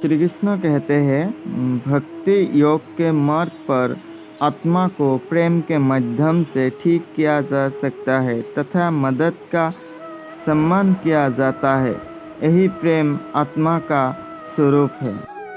श्री कृष्ण कहते हैं भक्ति योग के मार्ग पर आत्मा को प्रेम के माध्यम से ठीक किया जा सकता है तथा मदद का सम्मान किया जाता है। यही प्रेम आत्मा का स्वरूप है।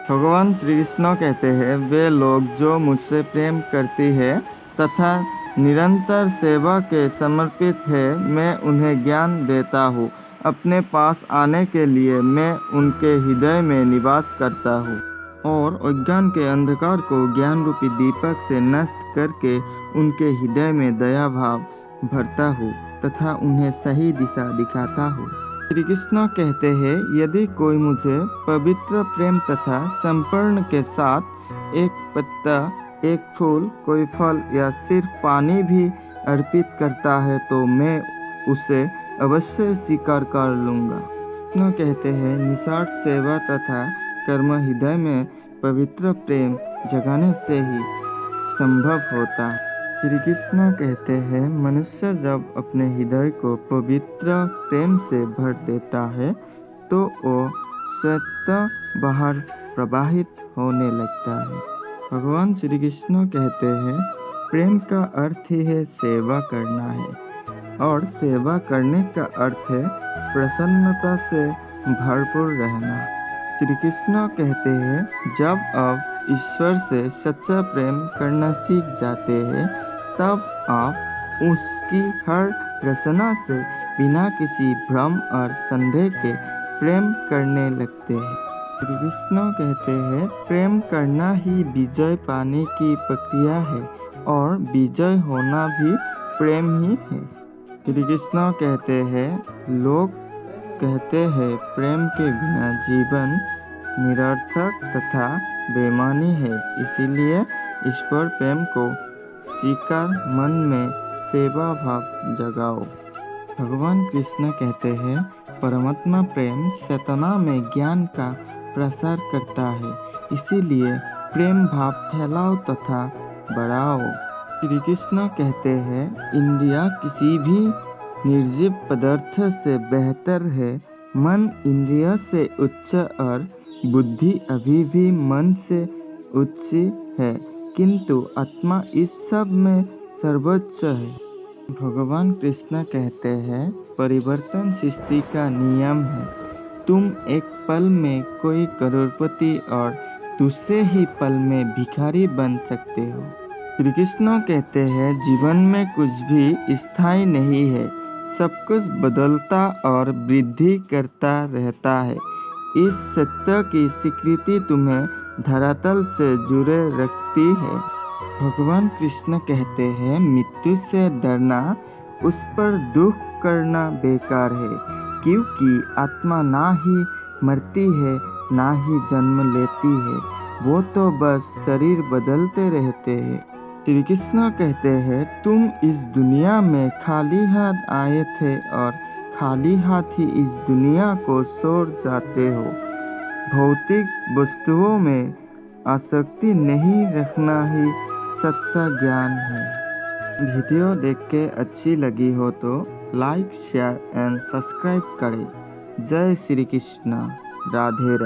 भगवान श्री कृष्ण कहते हैं वे लोग जो मुझसे प्रेम करती है तथा निरंतर सेवा के समर्पित है, मैं उन्हें ज्ञान देता हूँ। अपने पास आने के लिए मैं उनके हृदय में निवास करता हूँ और अज्ञान के अंधकार को ज्ञान रूपी दीपक से नष्ट करके उनके हृदय में दया भाव भरता हूँ तथा उन्हें सही दिशा दिखाता हूँ। श्री कृष्ण कहते हैं यदि कोई मुझे पवित्र प्रेम तथा समर्पण के साथ एक पत्ता, एक फूल, कोई फल या सिर्फ पानी भी अर्पित करता है तो मैं उसे अवश्य स्वीकार कर लूँगा। कृष्ण कहते हैं निस्वार्थ सेवा तथा कर्म हृदय में पवित्र प्रेम जगाने से ही संभव होता है। श्री कृष्ण कहते हैं मनुष्य जब अपने हृदय को पवित्र प्रेम से भर देता है तो वो स्वतः बाहर प्रवाहित होने लगता है। भगवान श्री कृष्ण कहते हैं प्रेम का अर्थ ही है सेवा करना है और सेवा करने का अर्थ है प्रसन्नता से भरपूर रहना। श्री कृष्ण कहते हैं जब आप ईश्वर से सच्चा प्रेम करना सीख जाते हैं तब आप उसकी हर रचना से बिना किसी भ्रम और संदेह के प्रेम करने लगते हैं। श्री कृष्ण कहते हैं प्रेम करना ही विजय पाने की प्रक्रिया है और विजय होना भी प्रेम ही है। श्री कृष्ण कहते हैं लोग कहते हैं प्रेम के बिना जीवन निरर्थक तथा बेमानी है, इसीलिए ईश्वर प्रेम को सीकर मन में सेवा भाव जगाओ। भगवान कृष्ण कहते हैं परमात्मा प्रेम चेतना में ज्ञान का प्रसार करता है, इसीलिए प्रेम भाव फैलाओ तथा बढ़ाओ। श्री कृष्ण कहते हैं इंद्रिया किसी भी निर्जीव पदार्थ से बेहतर है, मन इंद्रिया से उच्च और बुद्धि अभी भी मन से उच्च है, किंतु आत्मा इस सब में सर्वोच्च है। भगवान कृष्ण कहते हैं परिवर्तन सृष्टि का नियम है। तुम एक पल में कोई करोड़पति और दूसरे ही पल में भिखारी बन सकते हो। श्री कृष्ण कहते हैं जीवन में कुछ भी स्थायी नहीं है, सब कुछ बदलता और वृद्धि करता रहता है। इस सत्य की स्वीकृति तुम्हें धरातल से जुड़े रखती है। भगवान कृष्ण कहते हैं मृत्यु से डरना, उस पर दुख करना बेकार है, क्योंकि आत्मा ना ही मरती है ना ही जन्म लेती है, वो तो बस शरीर बदलते रहते हैं। श्री कृष्ण कहते हैं तुम इस दुनिया में खाली हाथ आए थे और खाली हाथ ही इस दुनिया को छोड़ जाते हो। भौतिक वस्तुओं में आसक्ति नहीं रखना ही सच्चा ज्ञान है। वीडियो देख के अच्छी लगी हो तो लाइक, शेयर एंड सब्सक्राइब करें। जय श्री कृष्ण। राधे राधे।